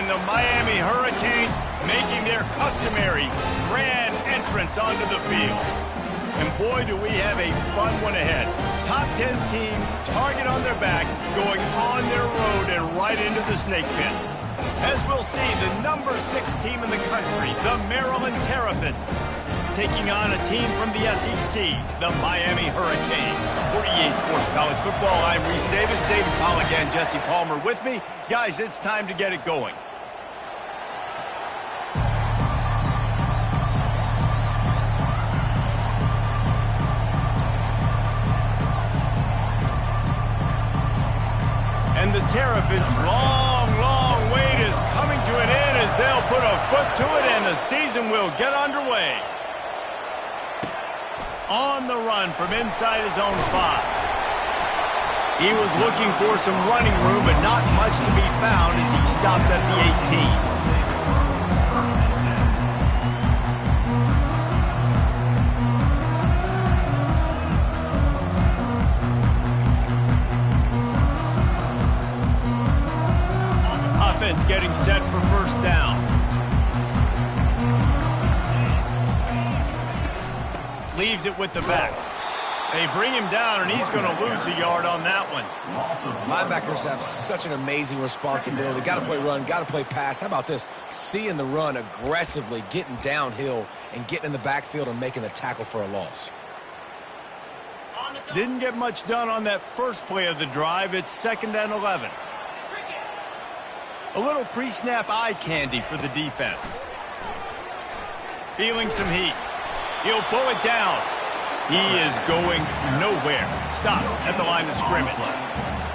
the Miami Hurricanes making their customary grand entrance onto the field. And boy, do we have a fun one ahead. Top 10 team, target on their back, going on their road and right into the snake pit. As we'll see, the number 6 team in the country, the Maryland Terrapins, taking on a team from the SEC, the Miami Hurricanes. For EA Sports College Football, I'm Reese Davis, David Pollack and Jesse Palmer with me. Guys, it's time to get it going. And the Terrapins' long wait is coming to an end as they'll put a foot to it and the season will get underway. On the run from inside his own 5. He was looking for some running room, but not much to be found as he stopped at the 18. Offense getting set for first down. Leaves it with the back. They bring him down, and he's going to lose a yard on that one. Linebackers have such an amazing responsibility. Got to play run, got to play pass. How about this? Seeing the run aggressively, getting downhill, and getting in the backfield and making the tackle for a loss. Didn't get much done on that first play of the drive. It's 2nd and 11. A little pre-snap eye candy for the defense. Feeling some heat. He'll pull it down. He is going nowhere. Stop at the line of scrimmage.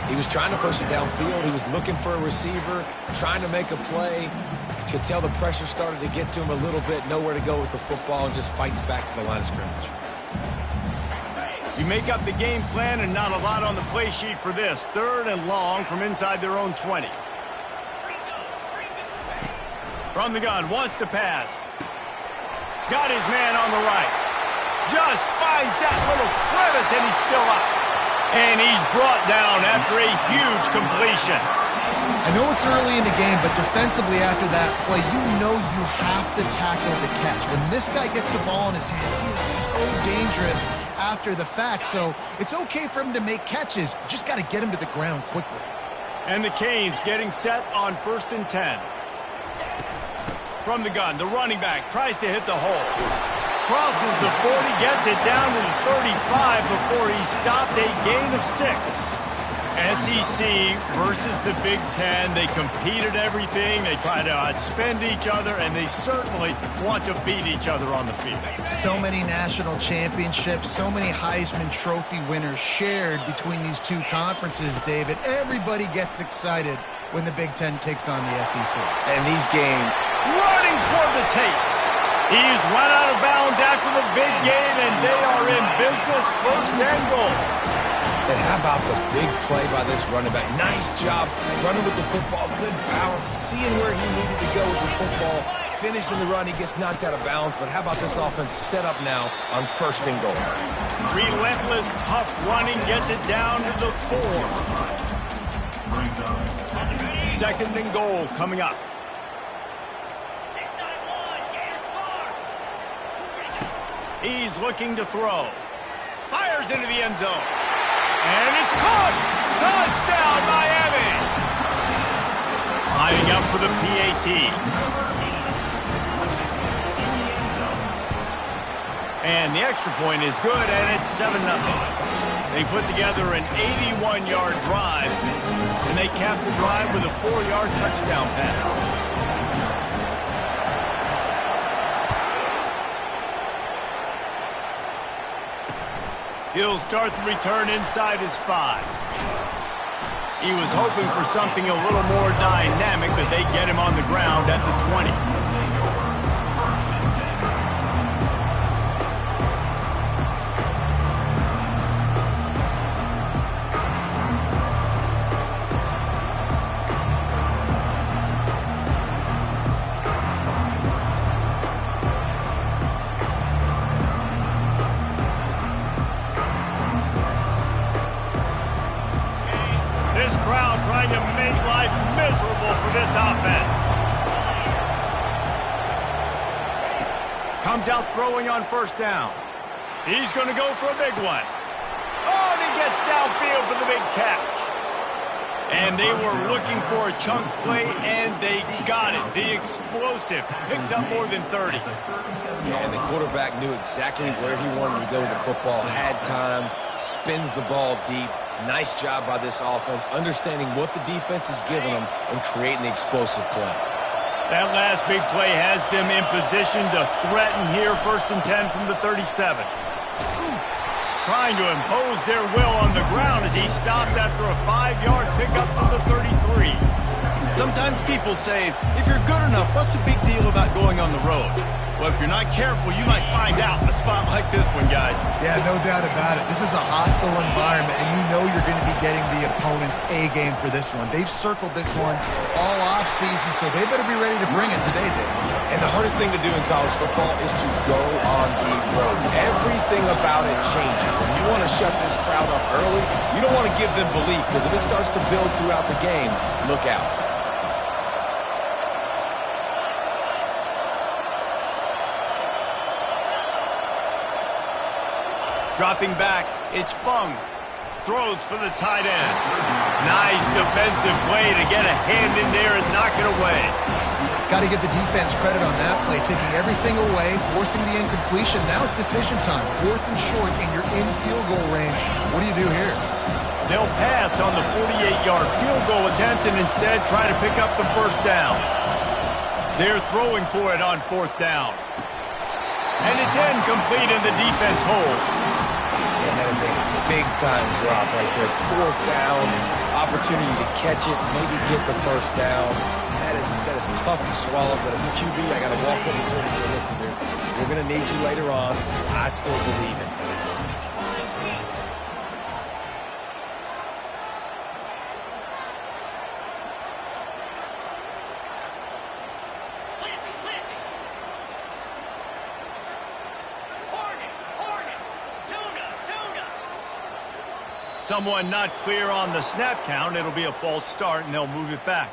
He was trying to push it downfield. He was looking for a receiver, trying to make a play. Could tell the pressure started to get to him a little bit. Nowhere to go with the football and just fights back to the line of scrimmage. You make up the game plan and not a lot on the play sheet for this. 3rd and long from inside their own 20. From the gun, wants to pass. Got his man on the right. Just finds that little crevice, and he's still up. And he's brought down after a huge completion. I know it's early in the game, but defensively after that play, you know you have to tackle the catch. When this guy gets the ball in his hands, he is so dangerous after the fact. So it's okay for him to make catches. Just got to get him to the ground quickly. And the Canes getting set on 1st and 10. From the gun, the running back tries to hit the hole. Crosses the 40, gets it down to the 35 before he stopped, a gain of 6. SEC versus the Big Ten. They compete at everything. They try to outspend each other, and they certainly want to beat each other on the field. So many national championships, so many Heisman Trophy winners shared between these two conferences, David. Everybody gets excited when the Big Ten takes on the SEC. And these games... Running toward the tape. He's run out of bounds after the big gain, and they are in business. 1st and goal. And how about the big play by this running back? Nice job running with the football. Good balance. Seeing where he needed to go with the football. Finishing the run. He gets knocked out of bounds. But how about this offense set up now on 1st and goal? Relentless, tough running. Gets it down to the 4. 2nd and goal coming up. He's looking to throw. Fires into the end zone. And it's caught! Touchdown, Miami! Lining up for the PAT. And the extra point is good, and it's 7-0. They put together an 81-yard drive, and they cap the drive with a 4-yard touchdown pass. He'll start the return inside his 5. He was hoping for something a little more dynamic, but they get him on the ground at the 20. This crowd trying to make life miserable for this offense. Comes out throwing on first down. He's going to go for a big one. Oh, and he gets downfield for the big catch. And they were looking for a chunk play, and they got it. The explosive picks up more than 30. Yeah, the quarterback knew exactly where he wanted to go with the football, had time, spins the ball deep. Nice job by this offense, understanding what the defense is giving them and creating the explosive play. That last big play has them in position to threaten here, 1st and 10 from the 37. Trying to impose their will on the ground as he stopped after a 5-yard pickup to the 33. Sometimes people say, if you're good enough, what's the big deal about going on the road? Well, if you're not careful, you might find out in a spot like this one, guys. Yeah, no doubt about it. This is a hostile environment, and you know you're going to be getting the opponent's A-game for this one. They've circled this one all off-season, so they better be ready to bring it today, Dave. And the hardest thing to do in college football is to go on the road. Everything about it changes, and you want to shut this crowd up early. You don't want to give them belief, because if it starts to build throughout the game, look out. Dropping back, it's Fung. Throws for the tight end. Nice defensive play to get a hand in there and knock it away. Got to give the defense credit on that play, taking everything away, forcing the incompletion. Now it's decision time. 4th and short, and you're in field goal range. What do you do here? They'll pass on the 48-yard field goal attempt and instead try to pick up the first down. They're throwing for it on 4th down. And it's incomplete, and the defense holds. And that is a big-time drop right there. 4th down, opportunity to catch it, maybe get the first down. That is tough to swallow, but as a QB, I got to walk up to him and say, listen, dude, we're going to need you later on. I still believe it. Someone not clear on the snap count. It'll be a false start, and they'll move it back.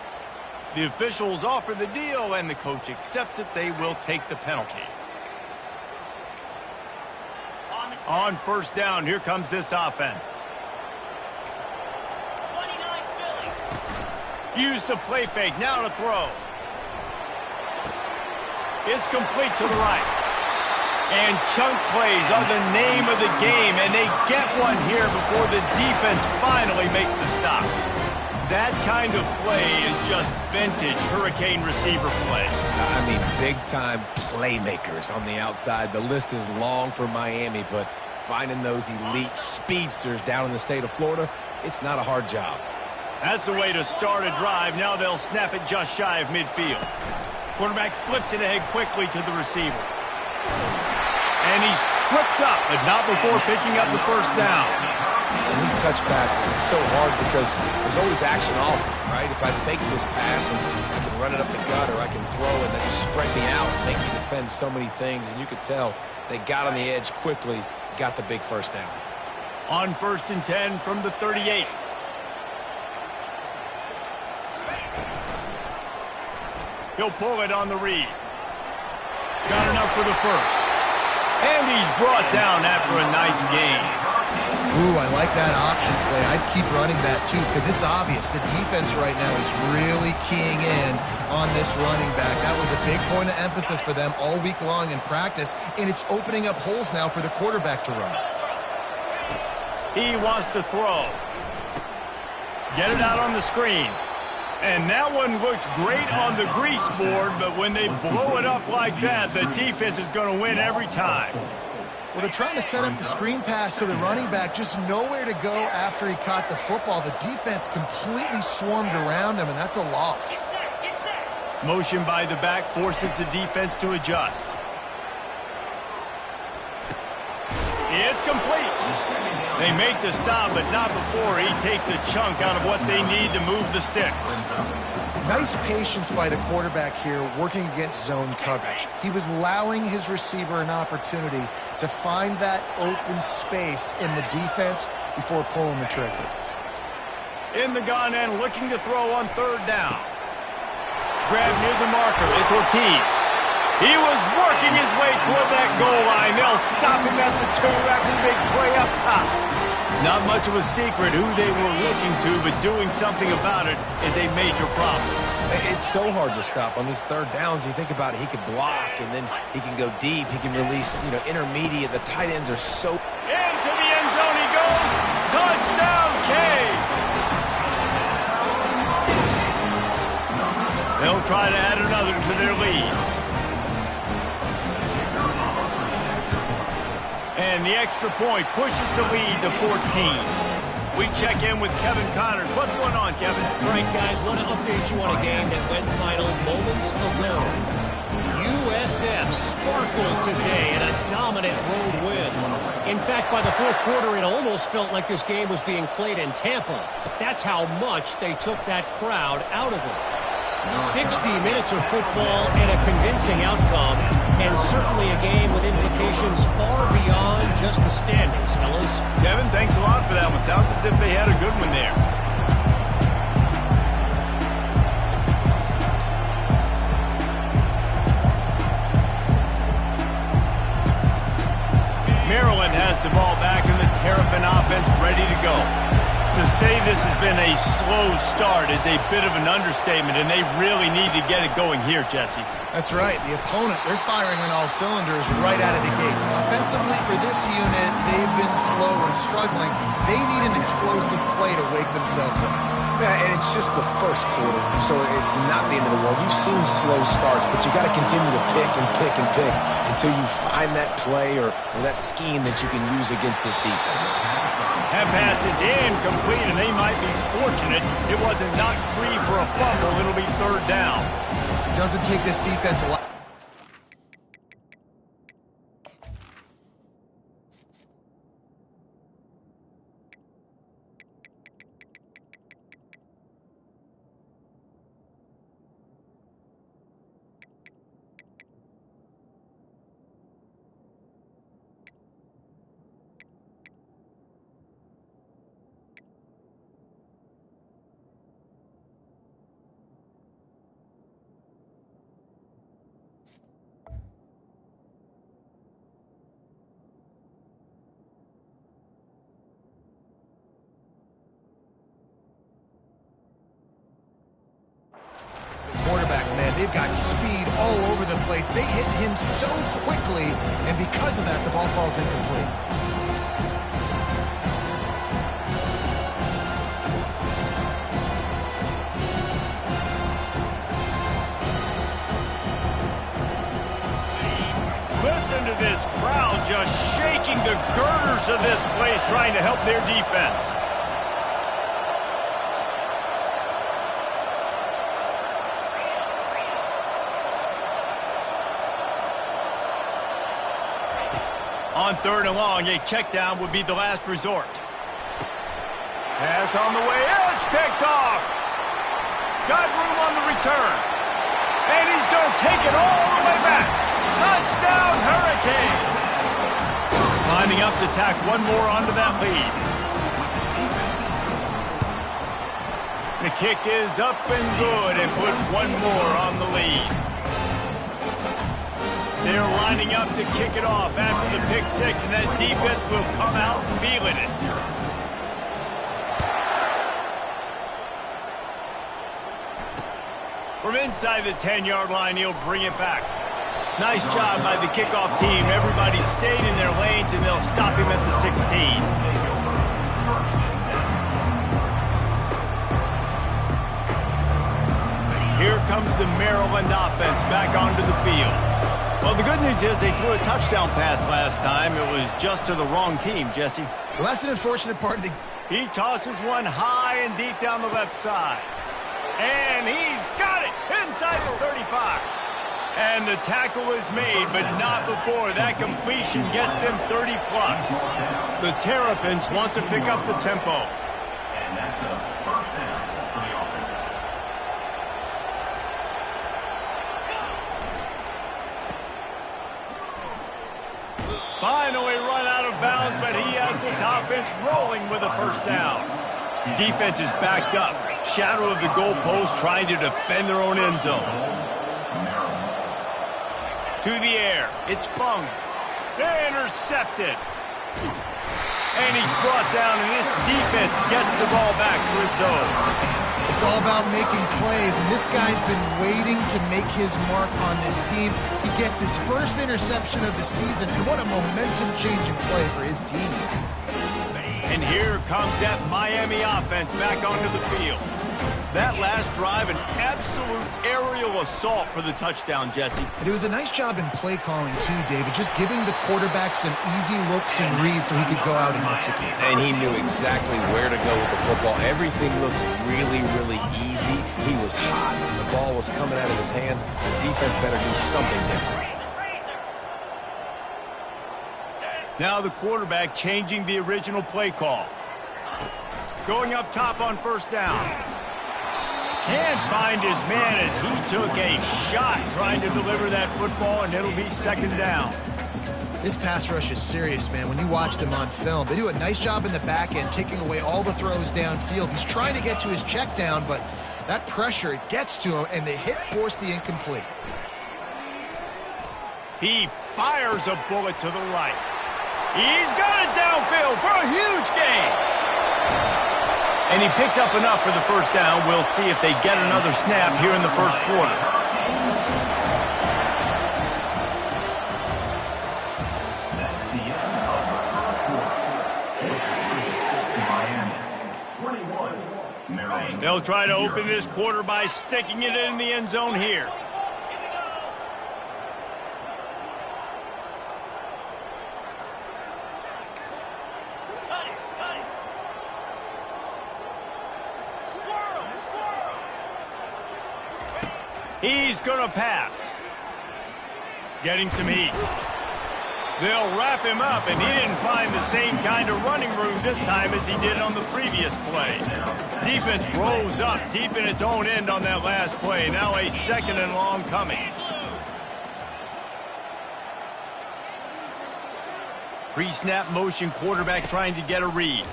The officials offer the deal, and the coach accepts it. They will take the penalty. On first down, here comes this offense. Use the play fake, now to throw. It's complete to the right. And chunk plays are the name of the game, and they get one here before the defense finally makes the stop. That kind of play is just vintage Hurricane receiver play. I mean, big-time playmakers on the outside. The list is long for Miami, but finding those elite speedsters down in the state of Florida, it's not a hard job. That's the way to start a drive. Now they'll snap it just shy of midfield. Quarterback flips it ahead quickly to the receiver. And he's tripped up, but not before picking up the first down. And these touch passes, it's so hard because there's always action offered, right? If I fake this pass and I can run it up the gut, or I can throw and then just spread me out and make me defend so many things. And you could tell they got on the edge quickly, got the big first down. On 1st and 10 from the 38. He'll pull it on the read. Got enough for the first. And he's brought down after a nice gain. Ooh, I like that option play. I'd keep running that too, because it's obvious the defense right now is really keying in on this running back. That was a big point of emphasis for them all week long in practice, and it's opening up holes now for the quarterback to run. He wants to throw. Get it out on the screen. And that one looked great on the grease board, but when they blow it up like that, the defense is going to win every time. Well, they're trying to set up the screen pass to the running back, just nowhere to go after he caught the football. The defense completely swarmed around him, and that's a loss. Motion by the back forces the defense to adjust. It's complete. They make the stop, but not before he takes a chunk out of what they need to move the sticks. Nice patience by the quarterback here, working against zone coverage. He was allowing his receiver an opportunity to find that open space in the defense before pulling the trigger. In the gun and looking to throw on 3rd down. Grab near the marker. It's Ortiz. He was working his way toward that goal line. They'll stop him at the 2 after the big play up top. Not much of a secret who they were looking to, but doing something about it is a major problem. It's so hard to stop on these third downs. You think about it, he could block, and then he can go deep. He can release, intermediate. The tight ends are so... Into the end zone he goes. Touchdown, Canes. They'll try to add another to their lead. And the extra point pushes the lead to 14. We check in with Kevin Connors. What's going on, Kevin? All right, guys, want to update you on a game that went final moments ago. USF sparkled today in a dominant road win. In fact, by the fourth quarter, it almost felt like this game was being played in Tampa. That's how much they took that crowd out of it. 60 minutes of football and a convincing outcome, and certainly a game with implications far beyond just the standings, fellas. Kevin, thanks a lot for that one. Sounds as if they had a good one there. Maryland has the ball back and the Terrapin offense ready to go. To say this has been a slow start is a bit of an understatement, and they really need to get it going here, Jesse. That's right. The opponent, they're firing on all cylinders right out of the gate. Offensively, for this unit, they've been slow and struggling. They need an explosive play to wake themselves up. Yeah, and it's just the first quarter, so it's not the end of the world. You've seen slow starts, but you got to continue to pick and pick and pick until you find that play or that scheme that you can use against this defense. That pass is incomplete, and they might be fortunate it wasn't knocked free for a fumble. It'll be third down. Doesn't take this defense a lot. Quarterback, man, they've got speed all over the place. They hit him so quickly, and because of that, the ball falls incomplete. Listen to this crowd just shaking the girders of this place, trying to help their defense. On third and long, a check down would be the last resort. Pass on the way. It's picked off. Got room on the return. And he's going to take it all the way back. Touchdown, Hurricane. Lining up to tack one more onto that lead. The kick is up and good and put one more on the lead. They're lining up to kick it off after the pick six, and that defense will come out feeling it. From inside the 10-yard line, he'll bring it back. Nice job by the kickoff team. Everybody stayed in their lanes, and they'll stop him at the 16. Here comes the Maryland offense back onto the field. Well, the good news is they threw a touchdown pass last time. It was just to the wrong team, Jesse. Well, that's an unfortunate part of the... He tosses one high and deep down the left side. And he's got it inside the 35. And the tackle is made, but not before that completion gets them 30-plus. The Terrapins want to pick up the tempo. And that's a first down for the offense. Finally run out of bounds, but he has this offense rolling with a first down. Defense is backed up. Shadow of the goalpost trying to defend their own end zone. To the air. It's Fung. They're intercepted. And he's brought down, and this defense gets the ball back for its own. It's all about making plays, and this guy's been waiting to make his mark on this team. He gets his first interception of the season, and what a momentum-changing play for his team. And here comes that Miami offense back onto the field. That last drive, an absolute aerial assault for the touchdown, Jesse. And it was a nice job in play calling, too, David, just giving the quarterback some easy looks and reads so he could go out and execute. And he knew exactly where to go with the football. Everything looked really, really easy. He was hot. The ball was coming out of his hands. The defense better do something different. Now the quarterback changing the original play call. Going up top on first down. Can't find his man as he took a shot trying to deliver that football, and it'll be second down. This pass rush is serious, man. When you watch them on film, they do a nice job in the back end, taking away all the throws downfield. He's trying to get to his check down, but that pressure gets to him, and the hit forced the incomplete. He fires a bullet to the right. He's got it downfield for a huge gain. And he picks up enough for the first down. We'll see if they get another snap here in the first quarter. That's the end of the first quarter. Miami 21, Maryland. They'll try to open this quarter by sticking it in the end zone here. He's going to pass. Getting some heat. They'll wrap him up, and he didn't find the same kind of running room this time as he did on the previous play. Defense rose up deep in its own end on that last play. Now a second and long coming. Pre-snap motion, quarterback trying to get a read.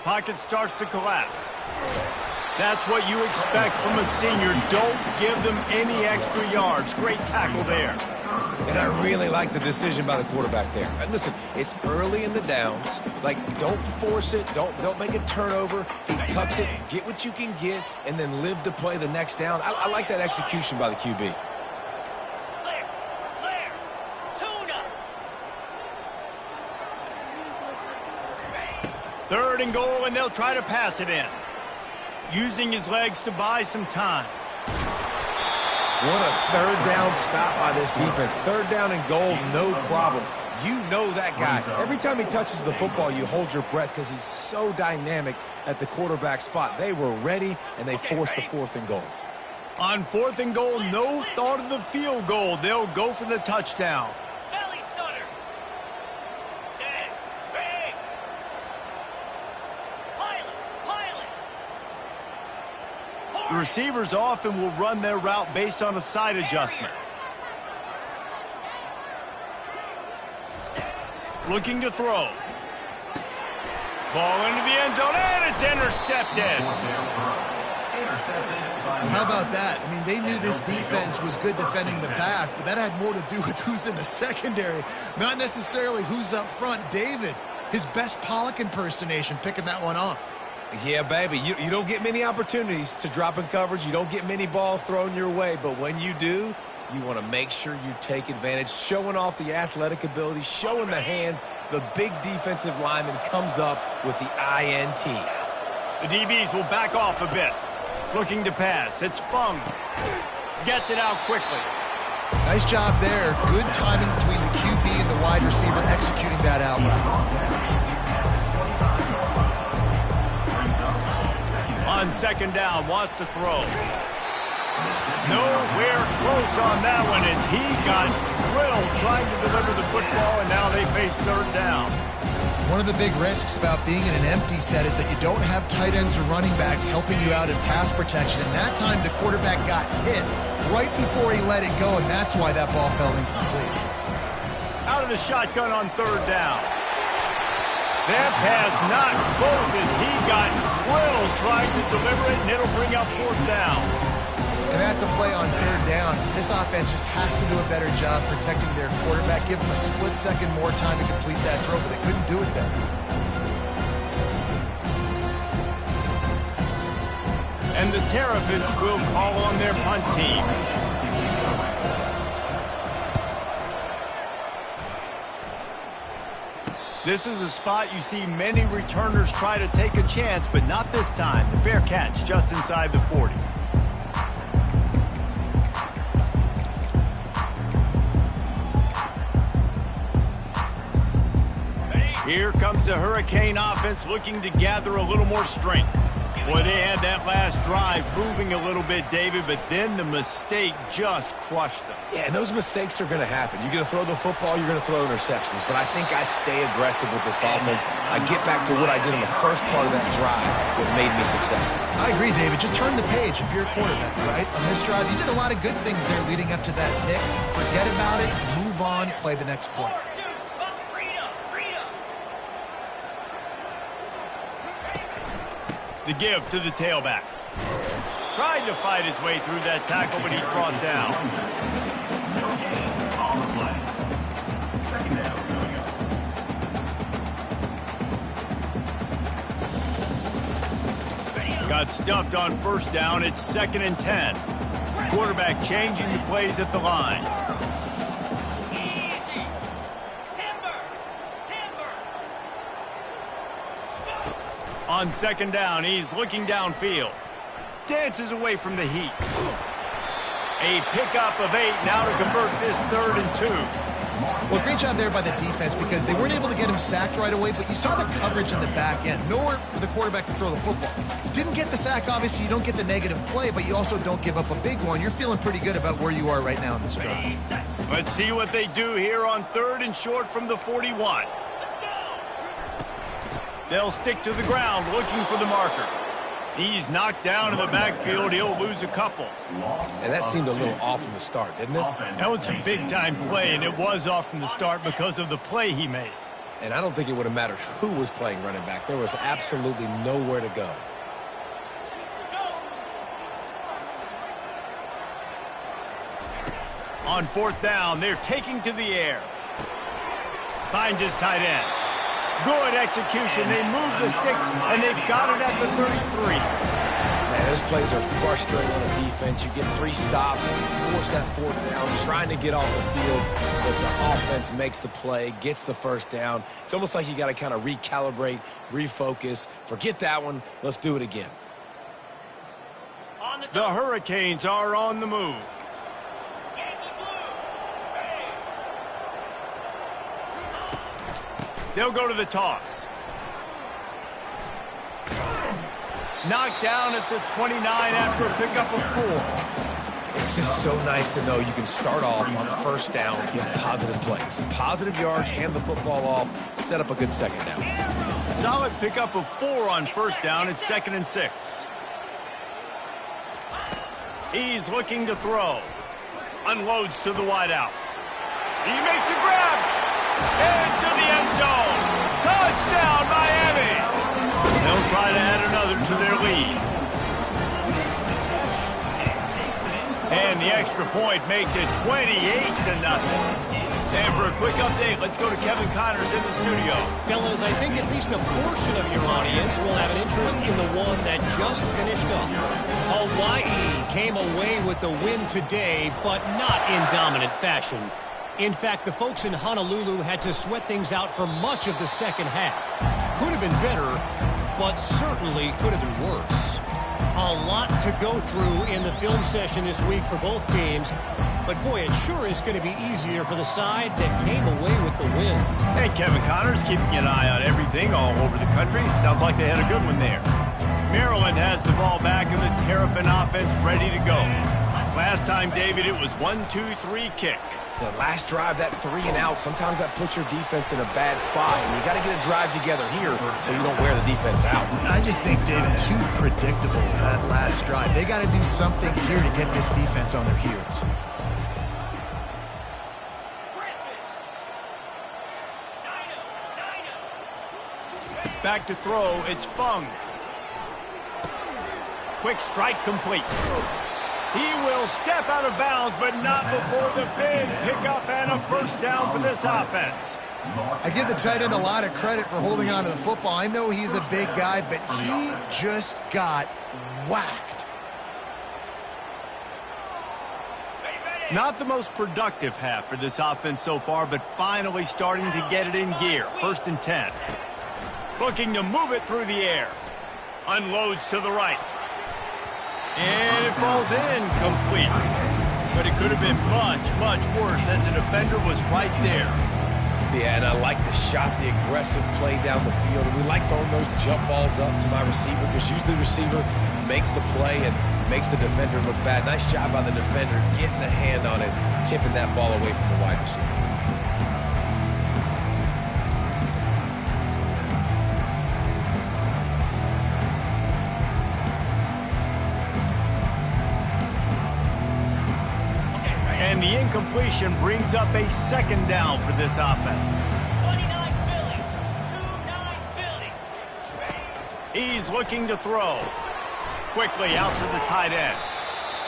Pocket starts to collapse. That's what you expect from a senior. Don't give them any extra yards. Great tackle there. And I really like the decision by the quarterback there. And listen, it's early in the downs. Like, don't force it. Don't make a turnover. He tucks it, get what you can get, and then live to play the next down. I like that execution by the QB. Third and goal, and they'll try to pass it in. Using his legs to buy some time. What a third down stop by this defense. Third down and goal, no problem. You know that guy. Every time he touches the football, you hold your breath because he's so dynamic at the quarterback spot. They were ready, and they forced the fourth and goal. On fourth and goal, no thought of the field goal. They'll go for the touchdown. The receivers often will run their route based on a side adjustment. Looking to throw. Ball into the end zone, and it's intercepted. How about that? I mean, they knew this defense was good defending the pass, but that had more to do with who's in the secondary, not necessarily who's up front. David, his best Pollock impersonation, picking that one off. Yeah, baby, you don't get many opportunities to drop in coverage. You don't get many balls thrown your way, but when you do, you want to make sure you take advantage, showing off the athletic ability, showing the hands. The big defensive lineman comes up with the INT. The DBs will back off a bit. Looking to pass. It's Fung. Gets it out quickly. Nice job there. Good timing between the QB and the wide receiver executing that out route. On second down, wants to throw. Nowhere close on that one as he got drilled trying to deliver the football, and now they face third down. One of the big risks about being in an empty set is that you don't have tight ends or running backs helping you out in pass protection. And that time the quarterback got hit right before he let it go, and that's why that ball fell incomplete. Out of the shotgun on third down. That pass not close as he got drilled trying to deliver it, and it'll bring up fourth down. And that's a play on third down. This offense just has to do a better job protecting their quarterback. Give them a split second more time to complete that throw, but they couldn't do it then. And the Terrapins will call on their punt team. This is a spot you see many returners try to take a chance, but not this time. The fair catch just inside the 40. Here comes the Hurricane offense looking to gather a little more strength. Boy, they had that last drive moving a little bit, David, but then the mistake just crushed them. Yeah, and those mistakes are going to happen. You're going to throw the football, you're going to throw interceptions. But I think I stay aggressive with this offense. I get back to what I did in the first part of that drive that made me successful. I agree, David. Just turn the page if you're a quarterback, right? On this drive, you did a lot of good things there leading up to that pick. Forget about it, move on, play the next play. The give to the tailback. Tried to fight his way through that tackle, but he's brought down. On the play. Second down coming up. Got stuffed on first down. It's 2nd and 10. Quarterback changing the plays at the line. On 2nd down, he's looking downfield. Dances away from the heat. A pickup of 8 now to convert this 3rd and 2. Well, great job there by the defense because they weren't able to get him sacked right away, but you saw the coverage in the back end. Nowhere for the quarterback to throw the football. Didn't get the sack, obviously. You don't get the negative play, but you also don't give up a big one. You're feeling pretty good about where you are right now in this drive. Let's see what they do here on 3rd and short from the 41. They'll stick to the ground looking for the marker. He's knocked down in the backfield. He'll lose a couple. And that seemed a little off from the start, didn't it? That was a big-time play, and it was off from the start because of the play he made. And I don't think it would have mattered who was playing running back. There was absolutely nowhere to go. On 4th down, they're taking to the air. Finds his tight end. Good execution. They move the sticks, and they've got it at the 33. Man, those plays are frustrating on a defense. You get 3 stops, force that 4th down, trying to get off the field, but the offense makes the play, gets the 1st down. It's almost like you got to kind of recalibrate, refocus. Forget that one. Let's do it again. The Hurricanes are on the move. They'll go to the toss. Knocked down at the 29 after a pickup of 4. It's just so nice to know you can start off on 1st down with positive plays. Positive yards, hand the football off, set up a good 2nd down. Solid pickup of 4 on 1st down. It's 2nd and 6. He's looking to throw. Unloads to the wideout. He makes a grab. Into the end zone. Touchdown, Miami. They'll try to add another to their lead. And the extra point makes it 28-0. And for a quick update, let's go to Kevin Connors in the studio. Fellas, I think at least a portion of your audience will have an interest in the one that just finished up. Hawaii came away with the win today, but not in dominant fashion. In fact, the folks in Honolulu had to sweat things out for much of the second half. Could have been better, but certainly could have been worse. A lot to go through in the film session this week for both teams. But boy, it sure is going to be easier for the side that came away with the win. And Kevin Connors keeping an eye on everything all over the country. Sounds like they had a good one there. Maryland has the ball back and the Terrapin offense ready to go. Last time, David, it was 1-2-3 kick. The last drive, that 3 and out, sometimes that puts your defense in a bad spot, and you got to get a drive together here so you don't wear the defense out. I just think, David, too predictable that last drive. They got to do something here to get this defense on their heels. Back to throw, it's Fung. Quick strike complete. He will step out of bounds, but not before the big pickup and a first down for this offense. I give the tight end a lot of credit for holding on to the football. I know he's a big guy, but he just got whacked. Not the most productive half for this offense so far, but finally starting to get it in gear. 1st and 10. Looking to move it through the air. Unloads to the right. And it falls incomplete. But it could have been much, much worse as the defender was right there. Yeah, and I like the shot, the aggressive play down the field. And we like throwing those jump balls up to my receiver because usually the receiver makes the play and makes the defender look bad. Nice job by the defender getting a hand on it, tipping that ball away from the wide receiver. And the incompletion brings up a 2nd down for this offense. 29 Philly. 2-9 Philly. He's looking to throw. Quickly out to the tight end.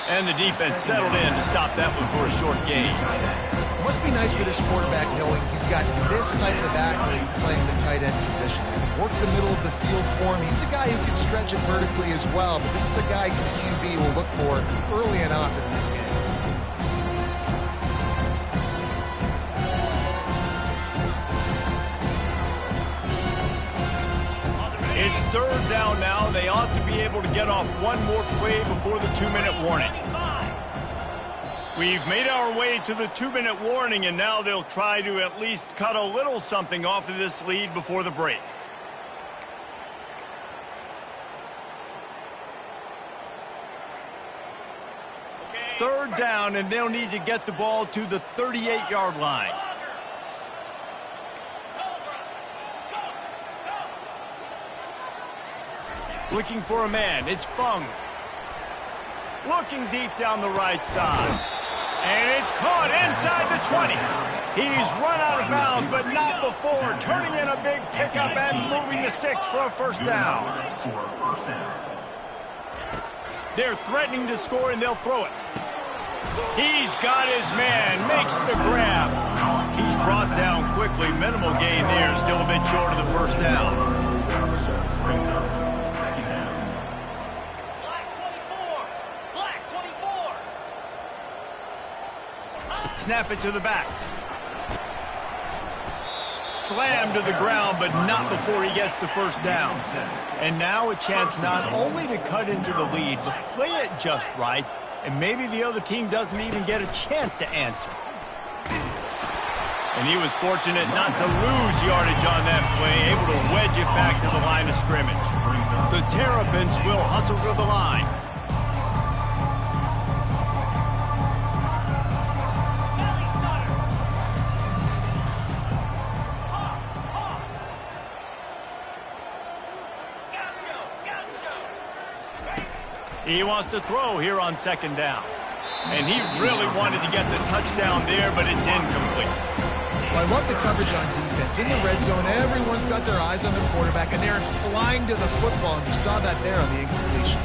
And the defense settled in to stop that one for a short gain. It must be nice for this quarterback knowing he's got this type of athlete playing the tight end position. They can work the middle of the field for him. He's a guy who can stretch it vertically as well, but this is a guy the QB will look for early and often in this game. It's 3rd down now. They ought to be able to get off one more play before the 2-minute warning. We've made our way to the 2-minute warning, and now they'll try to at least cut a little something off of this lead before the break. Third down, and they'll need to get the ball to the 38-yard line. Looking for a man. It's Fung. Looking deep down the right side. And it's caught inside the 20. He's run out of bounds, but not before turning in a big pickup and moving the sticks for a first down. They're threatening to score, and they'll throw it. He's got his man. Makes the grab. He's brought down quickly. Minimal gain there. Still a bit short of the first down. Snap it to the back. Slam to the ground, but not before he gets the first down. And now a chance not only to cut into the lead, but play it just right, and maybe the other team doesn't even get a chance to answer. And he was fortunate not to lose yardage on that play, able to wedge it back to the line of scrimmage. The Terrapins will hustle to the line. He wants to throw here on 2nd down. And he really wanted to get the touchdown there, but it's incomplete. Well, I love the coverage on defense. In the red zone, everyone's got their eyes on the quarterback, and they're flying to the football, and you saw that there on the incompletion.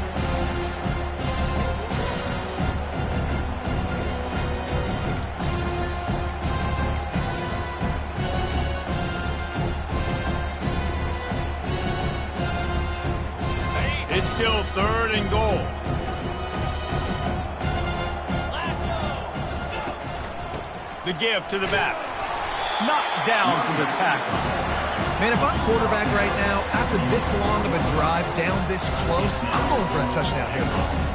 It's still 3rd and goal. The give to the back. Knocked down from the tackle. Man, if I'm quarterback right now, after this long of a drive down this close, I'm going for a touchdown here.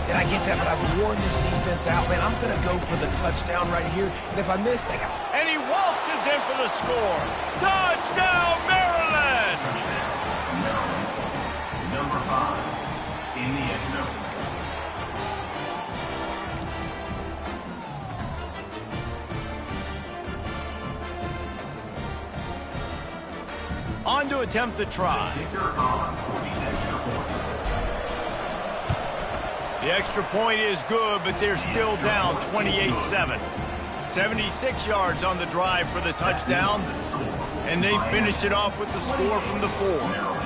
And I get that, but I've worn this defense out, man. I'm going to go for the touchdown right here. And if I miss, they got... And he waltzes in for the score. Touchdown, Maryland! Number 5 in the end zone. On to attempt the try. The extra point is good, but they're still down 28-7. 76 yards on the drive for the touchdown, and they finish it off with the score from the 4.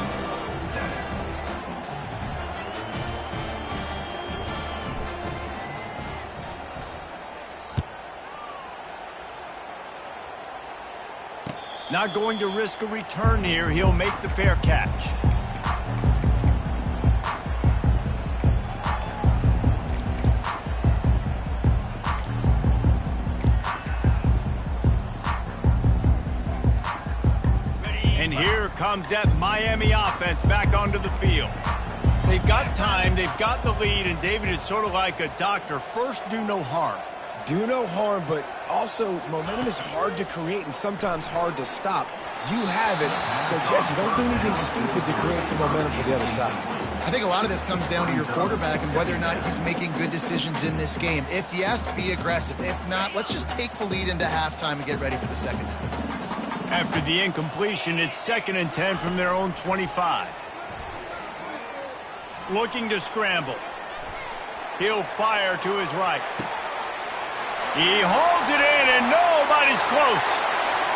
Not going to risk a return here. He'll make the fair catch. And here comes that Miami offense back onto the field. They've got time, they've got the lead, and David, it's sort of like a doctor. First, do no harm. Do no harm, but also momentum is hard to create and sometimes hard to stop. You have it, so Jesse, don't do anything stupid to create some momentum for the other side. I think a lot of this comes down to your quarterback and whether or not he's making good decisions in this game. If yes, be aggressive. If not, let's just take the lead into halftime and get ready for the second half. After the incompletion, it's 2nd and 10 from their own 25. Looking to scramble. He'll fire to his right. He holds it in, and nobody's close.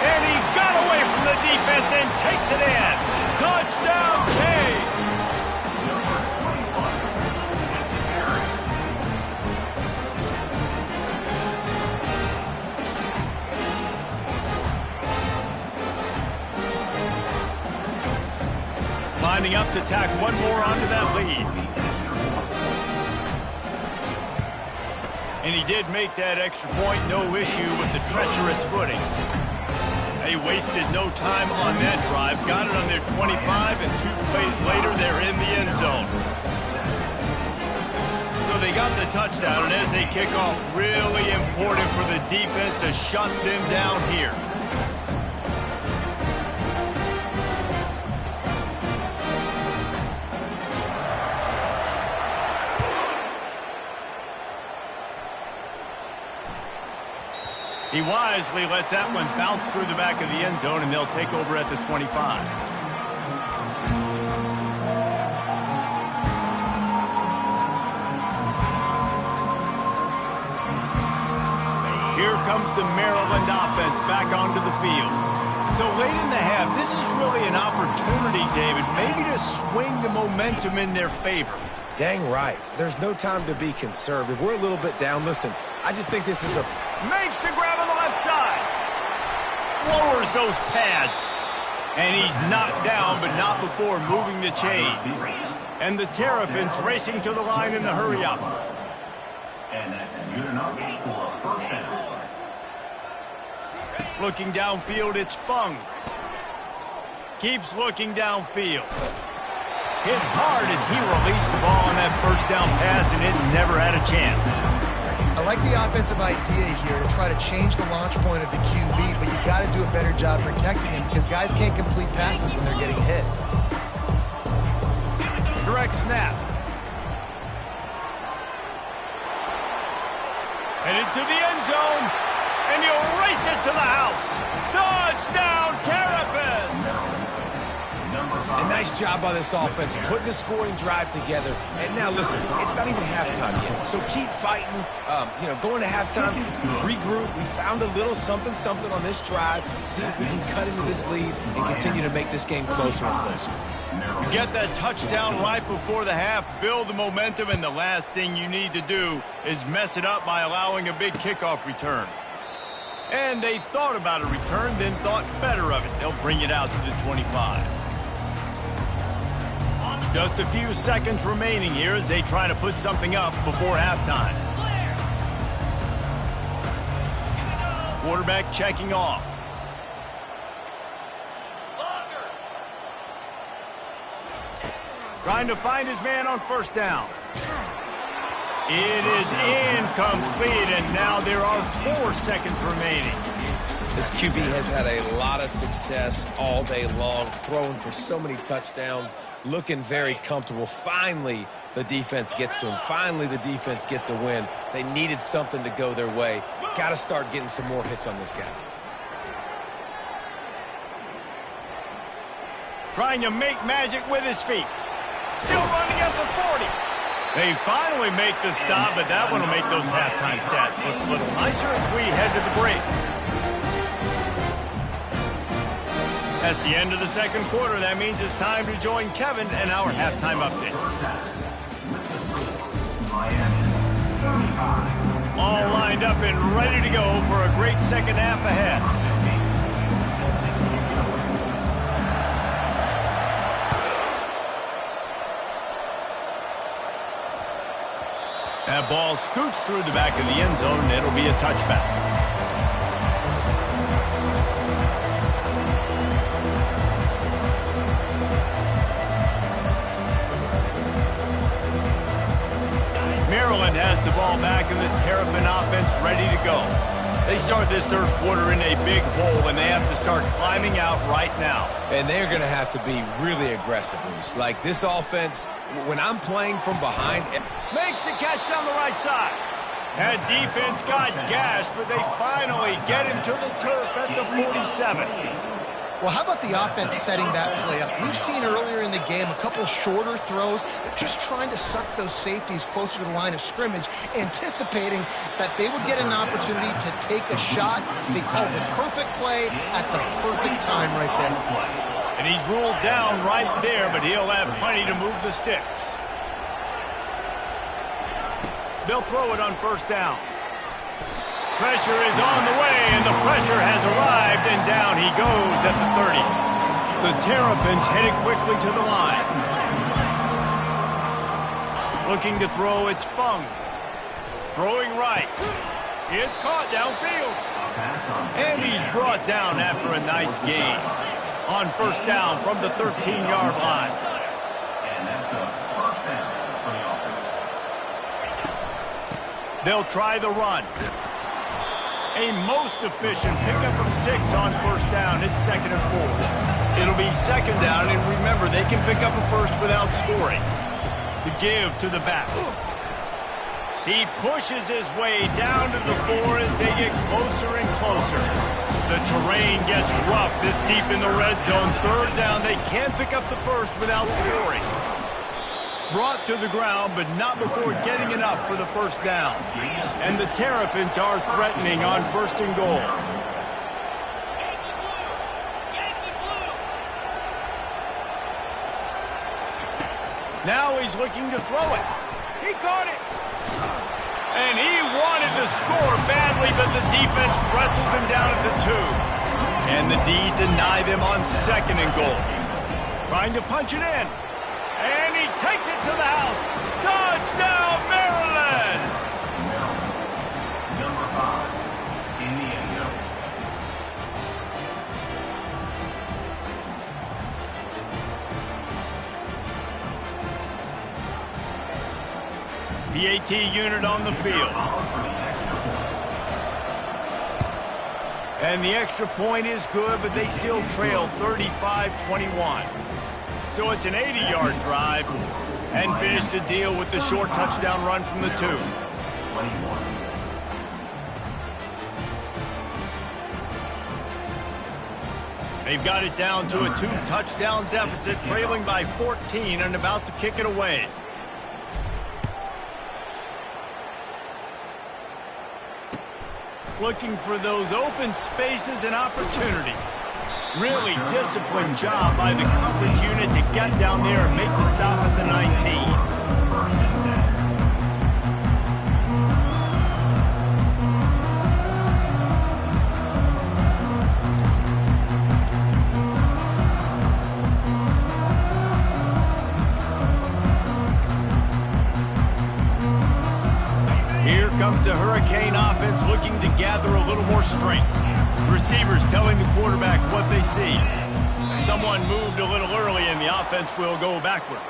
And he got away from the defense and takes it in. Touchdown, Canes! Lining up to tack one more onto that lead. And he did make that extra point, no issue with the treacherous footing. They wasted no time on that drive, got it on their 25, and 2 plays later, they're in the end zone. So they got the touchdown, and as they kick off, really important for the defense to shut them down here. He wisely lets that one bounce through the back of the end zone, and they'll take over at the 25. Here comes the Maryland offense back onto the field. So late in the half, this is really an opportunity, David, maybe to swing the momentum in their favor. Dang right. There's no time to be conservative. We're a little bit down. Listen, I just think this is a... Makes the grab on the left side. Lowers those pads. And he's knocked down, but not before moving the chains. And the Terrapins racing to the line in a hurry up. And that's good enough for a first down. Looking downfield, it's Fung. Keeps looking downfield. Hit hard as he released the ball on that first down pass, and it never had a chance. I like the offensive idea here to try to change the launch point of the QB, but you got to do a better job protecting him because guys can't complete passes when they're getting hit. Direct snap. Headed to the end zone, and he'll race it to the house. Touchdown, Terrapins! A nice job by this offense, putting the scoring drive together. And now, listen, it's not even halftime yet. So keep fighting, going to halftime, regroup. We found a little something on this drive. See if we can cut into this lead and continue to make this game closer and closer. You get that touchdown right before the half, build the momentum, and the last thing you need to do is mess it up by allowing a big kickoff return. And they thought about a return, then thought better of it. They'll bring it out to the 25. Just a few seconds remaining here as they try to put something up before halftime. Quarterback checking off. Trying to find his man on first down. It is incomplete, and now there are 4 seconds remaining. This QB has had a lot of success all day long, throwing for so many touchdowns, looking very comfortable. Finally, the defense gets to him. Finally, the defense gets a win. They needed something to go their way. Got to start getting some more hits on this guy. Trying to make magic with his feet. Still running at the 40. They finally make the stop, but that one will make those halftime stats look a little nicer as we head to the break. That's the end of the second quarter. That means it's time to join Kevin and our halftime update. All lined up and ready to go for a great second half ahead. That ball scoots through the back of the end zone, and it'll be a touchback. Maryland has the ball back and the Terrapin offense ready to go. They start this third quarter in a big hole, and they have to start climbing out right now. And they're going to have to be really aggressive, Reese. Like this offense, when I'm playing from behind... Makes the catch down the right side. That defense got gashed, but they finally get him to the turf at the 47. Well, how about the offense setting that play up? We've seen earlier in the game a couple shorter throws. They're just trying to suck those safeties closer to the line of scrimmage, anticipating that they would get an opportunity to take a shot. They called the perfect play at the perfect time right there. And he's ruled down right there, but he'll have plenty to move the sticks. They'll throw it on first down. Pressure is on the way, and the pressure has arrived, and down he goes at the 30. The Terrapins headed quickly to the line. Looking to throw, it's Fung. Throwing right. It's caught downfield. And he's brought down after a nice gain. On first down from the 13-yard line. And that's a first down for the offense. They'll try the run. A most efficient pickup of 6 on first down. It's 2nd and 4. It'll be 2nd down, and remember, they can pick up a first without scoring. The give to the back. He pushes his way down to the 4 as they get closer and closer. The terrain gets rough this deep in the red zone. 3rd down, they can't pick up the first without scoring. Brought to the ground, but not before getting enough for the first down. And the Terrapins are threatening on 1st and goal. Now he's looking to throw it. He caught it. And he wanted to score badly, but the defense wrestles him down at the 2. And the D deny them on 2nd and goal. Trying to punch it in. And he takes it to the house. Touchdown, Maryland! Number 5 in the end zone. The AT unit on the field. And the extra point is good, but they still trail 35-21. So it's an 80-yard drive, and finish the deal with the short touchdown run from the 2. 21. They've got it down to a 2-touchdown deficit, trailing by 14 and about to kick it away. Looking for those open spaces and opportunity. Really disciplined job by the coverage unit to get down there and make the stop at the 19. Here comes the Hurricane offense looking to gather a little more strength. Receivers telling the quarterback what they see. Someone moved a little early and the offense will go backwards.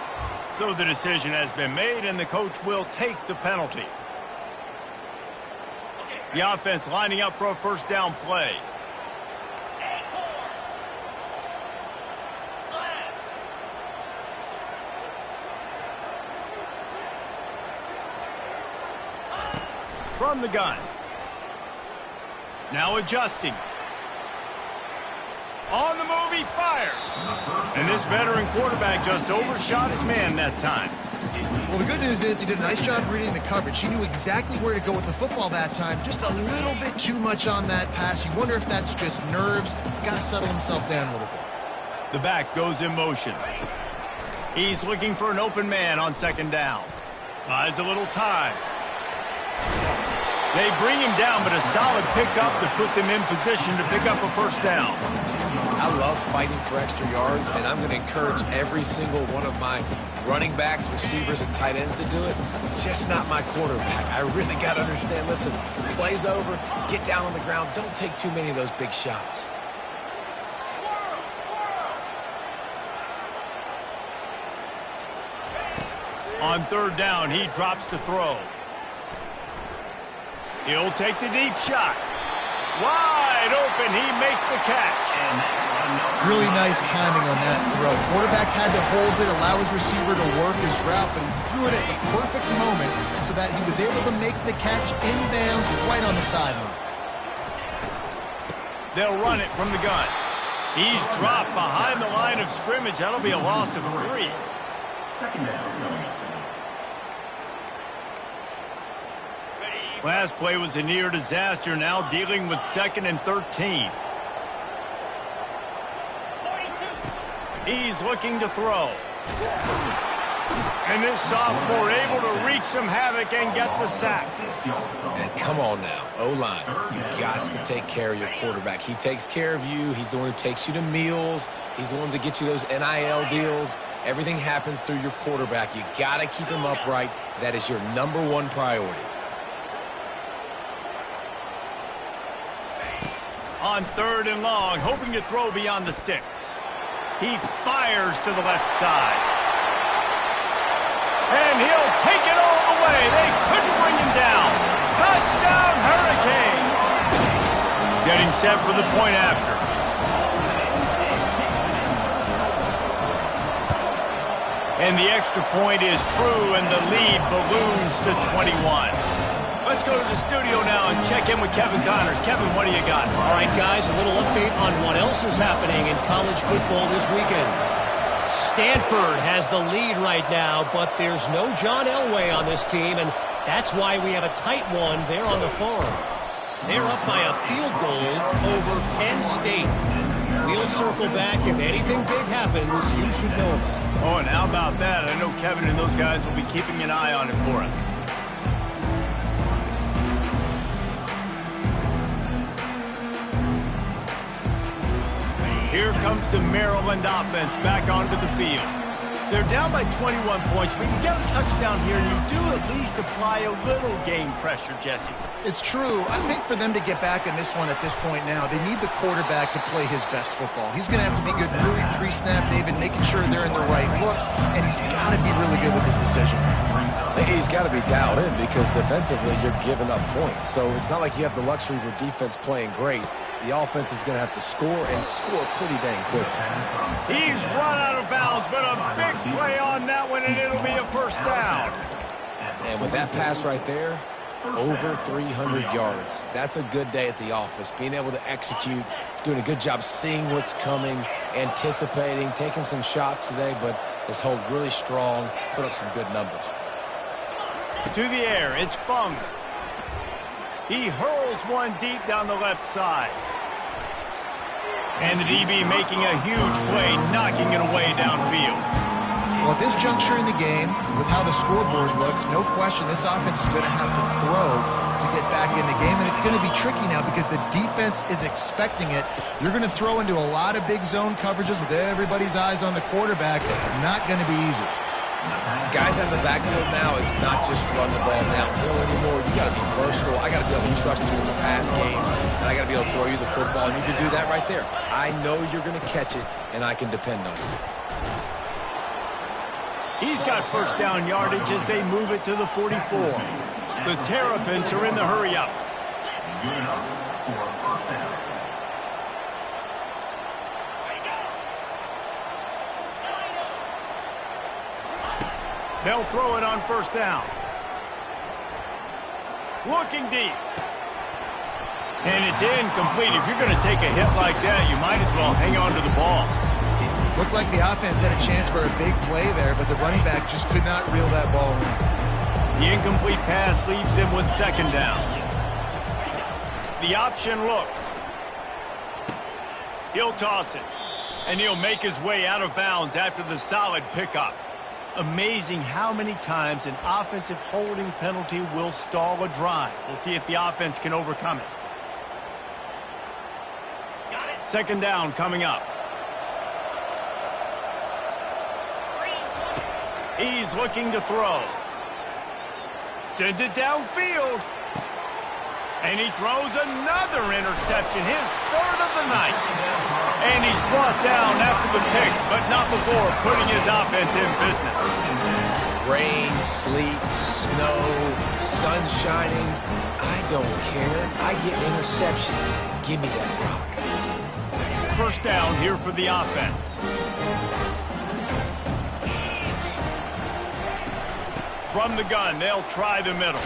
So the decision has been made and the coach will take the penalty. The offense lining up for a first down play. From the gun. Now adjusting. On the move, he fires. And this veteran quarterback just overshot his man that time. Well, the good news is he did a nice job reading the coverage. He knew exactly where to go with the football that time. Just a little bit too much on that pass. You wonder if that's just nerves. He's got to settle himself down a little bit. The back goes in motion. He's looking for an open man on 2nd down. Buys a little time. They bring him down, but a solid pickup to put them in position to pick up a first down. I love fighting for extra yards, and I'm going to encourage every single one of my running backs, receivers, and tight ends to do it. Just not my quarterback. I really got to understand, listen, play's over, get down on the ground, don't take too many of those big shots. On third down, he drops to throw. He'll take the deep shot. Wide open, he makes the catch. Really nice timing on that throw. Quarterback had to hold it, allow his receiver to work his route, but he threw it at the perfect moment so that he was able to make the catch inbounds right on the sideline. They'll run it from the gun. He's dropped behind the line of scrimmage. That'll be a loss of 3. Second down. Last play was a near disaster, now dealing with 2nd and 13. He's looking to throw. And this sophomore able to wreak some havoc and get the sack. And come on now, O-line, you got to take care of your quarterback. He takes care of you. He's the one who takes you to meals. He's the one that gets you those NIL deals. Everything happens through your quarterback. You got to keep him upright. That is your #1 priority. On 3rd and long, hoping to throw beyond the sticks. He fires to the left side. And he'll take it all the way. They couldn't bring him down. Touchdown, Hurricanes! Getting set for the point after. And the extra point is true, and the lead balloons to 21. Let's go to the studio now and check in with Kevin Connors. Kevin, what do you got? All right, guys, a little update on what else is happening in college football this weekend. Stanford has the lead right now, but there's no John Elway on this team, and that's why we have a tight one there on the farm. They're up by a field goal over Penn State. We'll circle back if anything big happens. You should know about it. Oh, and how about that? I know Kevin and those guys will be keeping an eye on it for us. Here comes the Maryland offense back onto the field. They're down by 21 points, but you get a touchdown here, and you do at least apply a little game pressure, Jesse. It's true. I think for them to get back in this one at this point now, they need the quarterback to play his best football. He's going to have to be good really pre-snap, David, making sure they're in the right looks, and he's got to be really good with his decision making. He's got to be dialed in because defensively you're giving up points. So it's not like you have the luxury of your defense playing great. The offense is going to have to score and score pretty dang quickly. He's run out of bounds, but a big play on that one, and it'll be a first down. And with that pass right there, over 300 yards. That's a good day at the office. Being able to execute, doing a good job seeing what's coming, anticipating, taking some shots today, but his hold really strong, put up some good numbers. To the air, it's Fung. He hurls one deep down the left side. And the DB making a huge play, knocking it away downfield. Well, at this juncture in the game, with how the scoreboard looks, no question this offense is going to have to throw to get back in the game, and it's going to be tricky now because the defense is expecting it. You're going to throw into a lot of big zone coverages with everybody's eyes on the quarterback. Not going to be easy. Guys out of the backfield now, it's not just run the ball downhill anymore. You got to be versatile. I got to be able to trust you in the pass game, and I got to be able to throw you the football, and you can do that right there. I know you're going to catch it, and I can depend on you. He's got first down yardage as they move it to the 44. The Terrapins are in the hurry-up. Good enough for a first down. They'll throw it on first down. Looking deep. And it's incomplete. If you're going to take a hit like that, you might as well hang on to the ball. Looked like the offense had a chance for a big play there, but the running back just could not reel that ball in. The incomplete pass leaves them with second down. The option look. He'll toss it. And he'll make his way out of bounds after the solid pickup. Amazing how many times an offensive holding penalty will stall a drive. We'll see if the offense can overcome it. Second down coming up. He's looking to throw. Sends it downfield. And he throws another interception, his third of the night. And he's brought down after the pick, but not before putting his offense in business. Rain, sleet, snow, sun shining. I don't care. I get interceptions. Give me that rock. First down here for the offense. From the gun, they'll try the middle.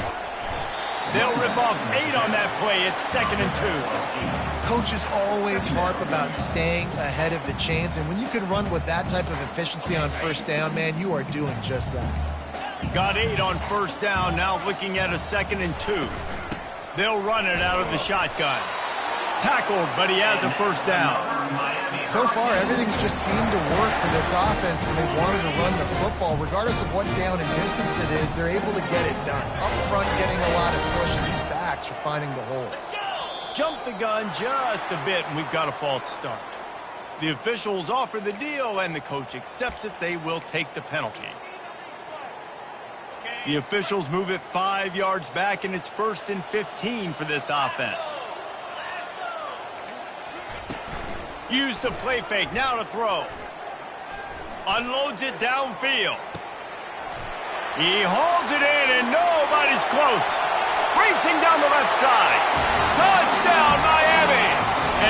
They'll rip off 8 on that play. It's 2nd and 2. Coaches always harp about staying ahead of the chains, and when you can run with that type of efficiency on first down, man, you are doing just that. Got 8 on first down, now looking at a 2nd and 2. They'll run it out of the shotgun. Tackled, but he has a first down. So far, everything's just seemed to work for this offense when they wanted to run the football. Regardless of what down and distance it is, they're able to get it done. Up front, getting a lot of push, and these backs are finding the holes. Jump the gun just a bit, and we've got a false start. The officials offer the deal, and the coach accepts it. They will take the penalty. The officials move it 5 yards back, and it's 1st and 15 for this offense. Use the play fake, now to throw. Unloads it downfield. He hauls it in, and nobody's close. Racing down the left side. Touchdown, Miami!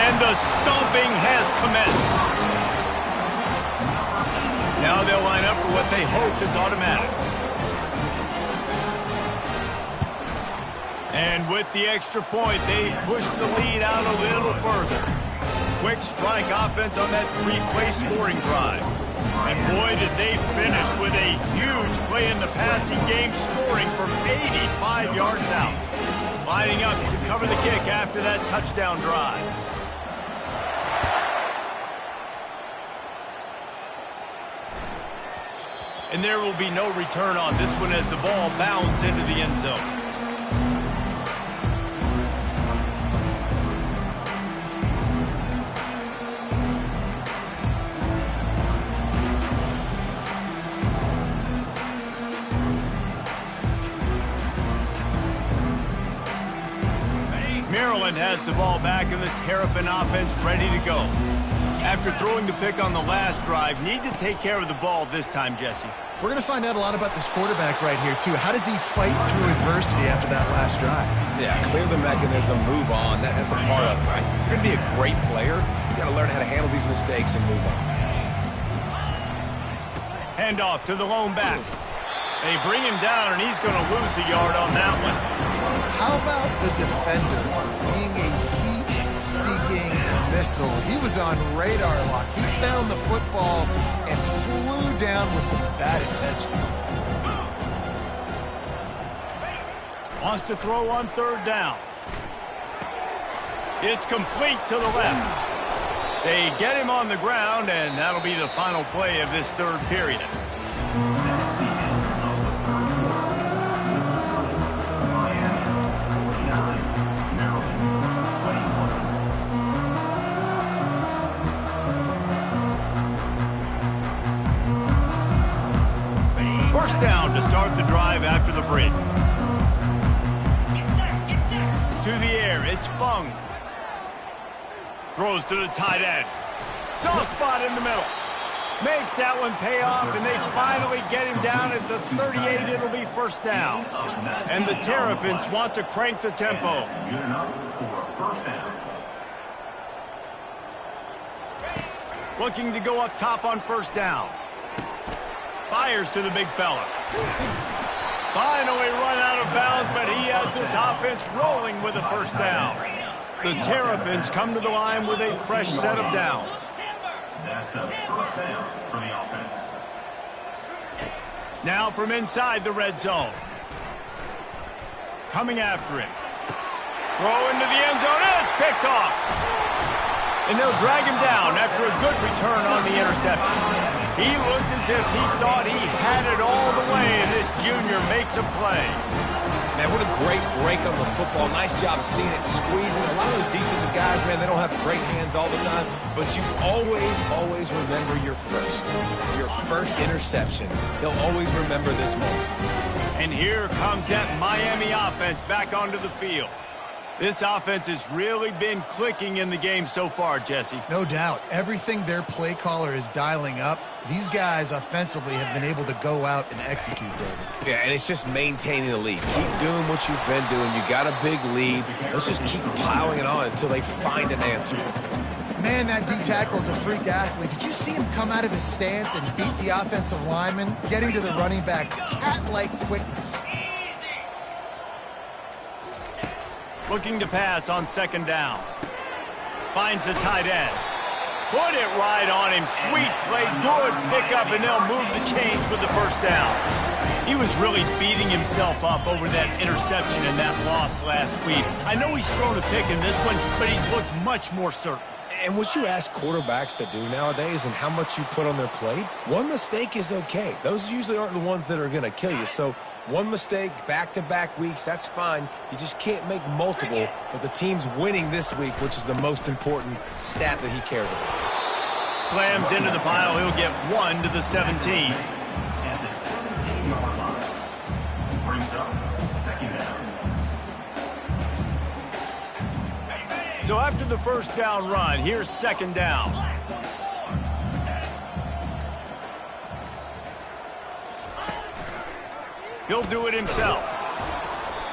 And the stomping has commenced. Now they'll line up for what they hope is automatic. And with the extra point, they push the lead out a little further. Quick strike offense on that 3-play scoring drive. And boy, did they finish with a huge play in the passing game, scoring from 85 yards out. Lining up to cover the kick after that touchdown drive. And there will be no return on this one as the ball bounds into the end zone. Maryland has the ball back and the Terrapin offense ready to go. After throwing the pick on the last drive, need to take care of the ball this time, Jesse. We're going to find out a lot about this quarterback right here, too. How does he fight through adversity after that last drive? Yeah, clear the mechanism, move on. That's a part of it, right? If you're going to be a great player, you got to learn how to handle these mistakes and move on. Handoff to the lone back. They bring him down, and he's going to lose a yard on that one. How about the defender being a heat-seeking missile? He was on radar lock. He found the football and flew down with some bad intentions. Wants to throw on 3rd down. It's complete to the left. They get him on the ground, and that'll be the final play of this 3rd period. First down to start the drive after the bridge. To the air, it's Fung. Throws to the tight end. Soft spot in the middle. Makes that one pay off, and they finally get him down at the 38. It'll be first down. And the Terrapins want to crank the tempo. Good enough for a first down. Looking to go up top on first down. Fires to the big fella. Finally run out of bounds, but he has this offense rolling with a first down. The Terrapins come to the line with a fresh set of downs. That's a first down for the offense. Now from inside the red zone. Coming after him. Throw into the end zone, and it's picked off. And they'll drag him down after a good return on the interception. He looked as if he thought he had it all the way, and this junior makes a play. Man, what a great break on the football. Nice job seeing it, squeezing. A lot of those defensive guys, man, they don't have great hands all the time, but you always remember your first interception. They'll always remember this moment. And here comes that Miami offense back onto the field. This offense has really been clicking in the game so far, Jesse. No doubt. Everything their play caller is dialing up, these guys offensively have been able to go out and execute, David. Yeah, and it's just maintaining the lead. Keep doing what you've been doing. You got a big lead. Let's just keep piling it on until they find an answer. Man, that D tackle is a freak athlete. Did you see him come out of his stance and beat the offensive lineman, getting to the running back? Cat-like quickness. Looking to pass on second down. Finds the tight end. Put it right on him. Sweet play. Good pickup, and they'll move the chains with the first down. He was really beating himself up over that interception and that loss last week. I know he's thrown a pick in this one, but he's looked much more certain. And what you ask quarterbacks to do nowadays and how much you put on their plate, one mistake is okay. Those usually aren't the ones that are going to kill you. So one mistake, back-to-back weeks, that's fine. You just can't make multiple. But the team's winning this week, which is the most important stat that he cares about. Slams into the pile. He'll get 1 to the 17. At the 17-yard line. Brings up second down. So after the first down run, here's second down. He'll do it himself.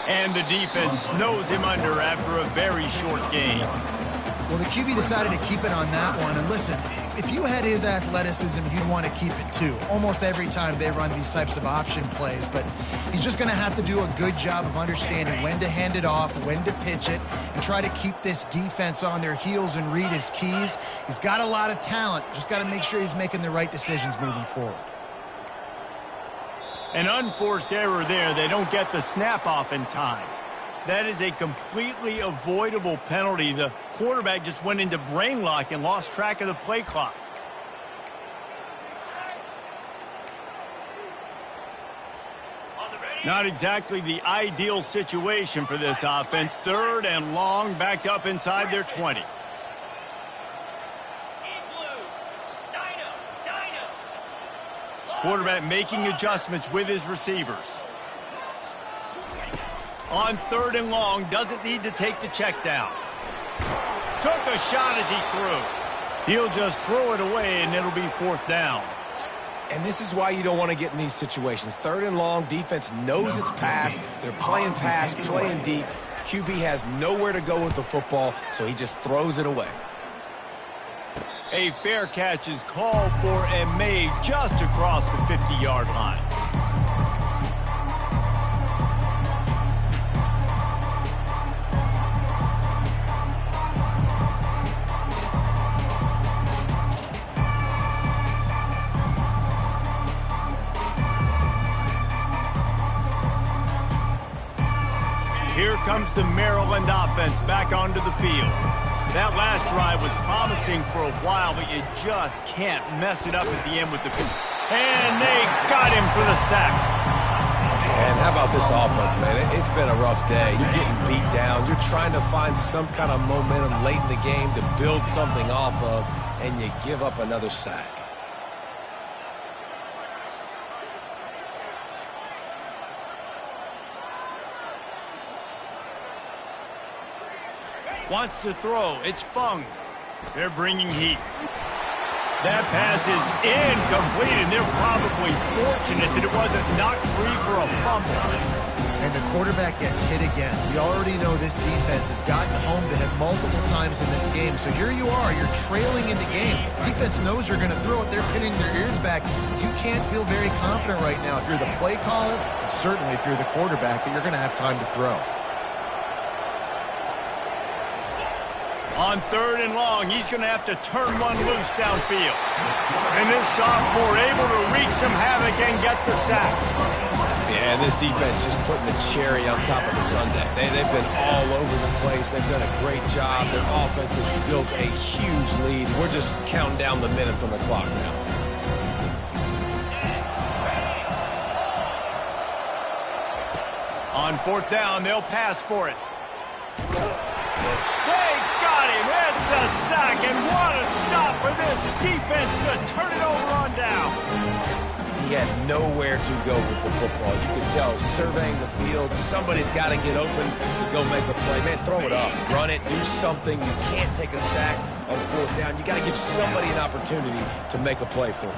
And the defense snows him under after a very short gain. Well, the QB decided to keep it on that one. And listen, if you had his athleticism, you'd want to keep it too. Almost every time they run these types of option plays. But he's just going to have to do a good job of understanding when to hand it off, when to pitch it, and try to keep this defense on their heels and read his keys. He's got a lot of talent. Just got to make sure he's making the right decisions moving forward. An unforced error there. They don't get the snap off in time. That is a completely avoidable penalty. The quarterback just went into brain lock and lost track of the play clock. Not exactly the ideal situation for this offense. Third and long, backed up inside their 20. Quarterback making adjustments with his receivers. On third and long, doesn't need to take the check down. Took a shot as he threw. He'll just throw it away, and it'll be fourth down. And this is why you don't want to get in these situations. Third and long, defense knows it's pass. They're playing pass, playing deep. QB has nowhere to go with the football, so he just throws it away. A fair catch is called for and made just across the 50-yard line. Here comes the Maryland offense back onto the field. That last drive was promising for a while, but you just can't mess it up at the end with the... And they got him for the sack. And how about this offense, man? It's been a rough day. You're getting beat down. You're trying to find some kind of momentum late in the game to build something off of, and you give up another sack. Wants to throw. It's Fung. They're bringing heat. That pass is incomplete, and they're probably fortunate that it wasn't knocked free for a fumble. And the quarterback gets hit again. We already know this defense has gotten home to him multiple times in this game. So here you are. You're trailing in the game. Defense knows you're going to throw it. They're pinning their ears back. You can't feel very confident right now if you're the play caller, and certainly if you're the quarterback, that you're going to have time to throw. On third and long, he's going to have to turn one loose downfield. And this sophomore able to wreak some havoc and get the sack. Yeah, and this defense just putting the cherry on top of the sundae. They've been all over the place. They've done a great job. Their offense has built a huge lead. We're just counting down the minutes on the clock now. On fourth down, they'll pass for it. They got him. It's a sack, and what a stop for this defense to turn it over on down. He had nowhere to go with the football. You could tell, surveying the field, somebody's got to get open to go make a play. Man, throw it up, run it, do something. You can't take a sack on fourth down. You got to give somebody an opportunity to make a play for him.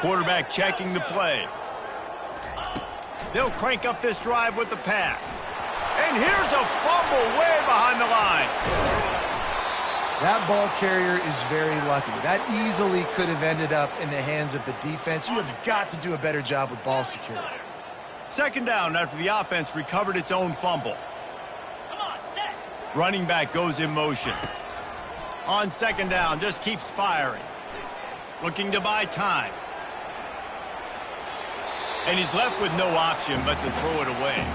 Quarterback checking the play. They'll crank up this drive with the pass. And here's a fumble way behind the line. That ball carrier is very lucky. That easily could have ended up in the hands of the defense. You have got to do a better job with ball security. Second down after the offense recovered its own fumble. Running back goes in motion. On second down, just keeps firing. Looking to buy time. And he's left with no option but to throw it away.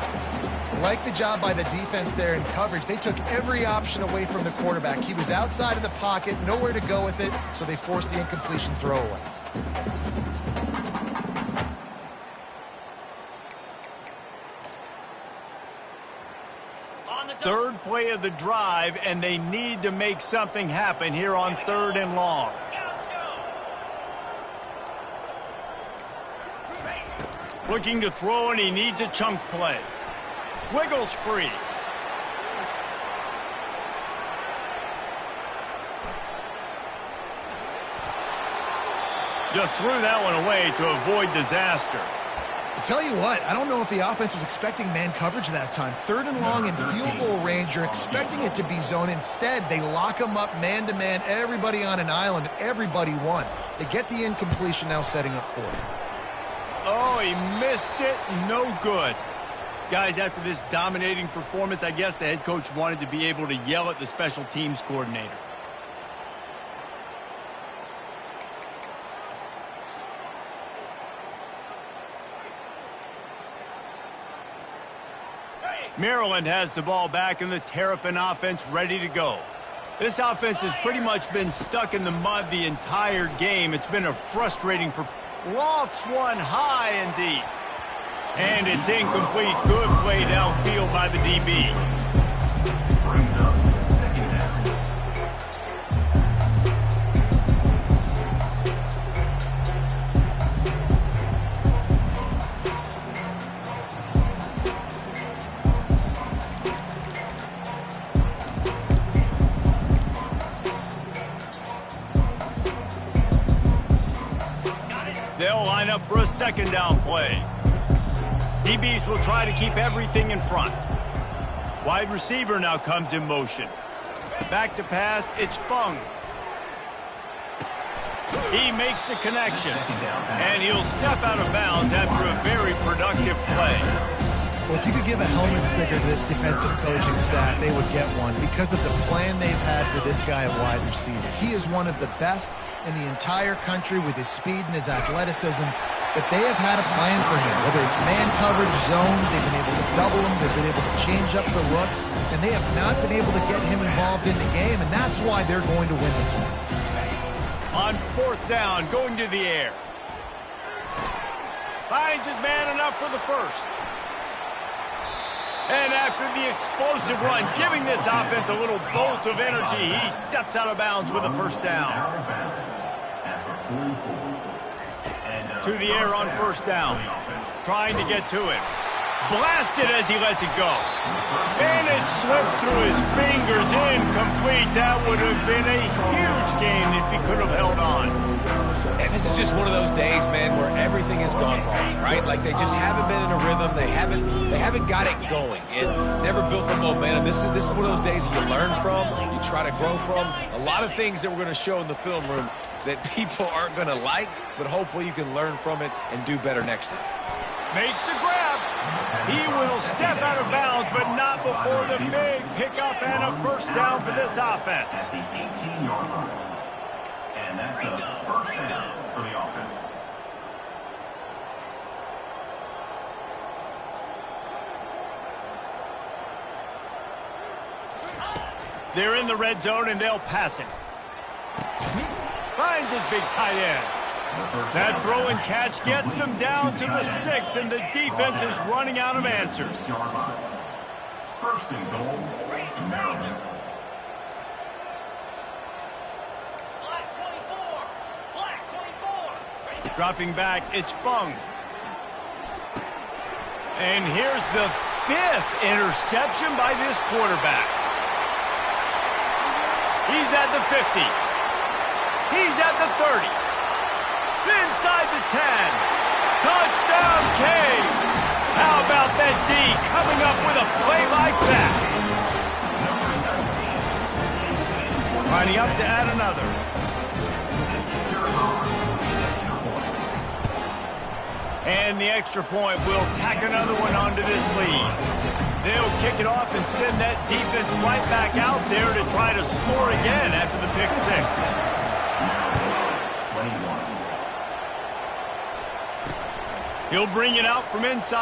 Like the job by the defense there in coverage. They took every option away from the quarterback. He was outside of the pocket, nowhere to go with it, so they forced the incompletion throwaway. Third play of the drive, and they need to make something happen here on third and long. Looking to throw, and he needs a chunk play. Wiggles free. Just threw that one away to avoid disaster. I tell you what, I don't know if the offense was expecting man coverage that time. Third and long in field goal range, you're expecting it to be zone. Instead, they lock them up man-to-man, everybody on an island, everybody won. They get the incompletion, now setting up fourth. Oh, he missed it. No good. Guys, after this dominating performance, I guess the head coach wanted to be able to yell at the special teams coordinator. Maryland has the ball back and the Terrapin offense ready to go. This offense has pretty much been stuck in the mud the entire game. It's been a frustrating performance. Lofts one high and deep. And it's incomplete. Good play downfield by the DB. Brings up second down. They'll line up for a second down play. DBs will try to keep everything in front. Wide receiver now comes in motion. Back to pass, it's Fung. He makes the connection. And he'll step out of bounds after a very productive play. Well, if you could give a helmet sticker to this defensive coaching staff, they would get one because of the plan they've had for this guy at wide receiver. He is one of the best in the entire country with his speed and his athleticism, but they have had a plan for him. Whether it's man coverage, zone, they've been able to double him, they've been able to change up the looks, and they have not been able to get him involved in the game, and that's why they're going to win this one. On fourth down, going to the air. Finds his man enough for the first. And after the explosive run, giving this offense a little bolt of energy, he steps out of bounds with a first down. To the air on first down. Trying to get to him. Blasted as he lets it go. And it slips through his fingers. Incomplete. That would have been a huge gain if he could have held on. And this is just one of those days, man, where everything has gone wrong, right? Like they just haven't been in a rhythm. They haven't got it going. It never built the momentum. This is one of those days that you learn from, you try to grow from. A lot of things that we're going to show in the film room that people aren't going to like, but hopefully you can learn from it and do better next time. Makes the grab. He will step out of bounds, but not before the big pickup and a first down for this offense. At the 18-yard line. And And that's a first down for the offense. They're in the red zone, and they'll pass it. Finds his big tight end. That throw and catch gets them down to the 6, and the defense is running out of answers. First and goal, Maryland. Black 24. Black 24. Dropping back, it's Fung. And here's the 5th interception by this quarterback. He's at the 50. He's at the 30. Inside the 10. Touchdown, Caves. How about that D coming up with a play like that? Lining up to add another. And the extra point will tack another one onto this lead. They'll kick it off and send that defense right back out there to try to score again after the pick 6. He'll bring it out from inside.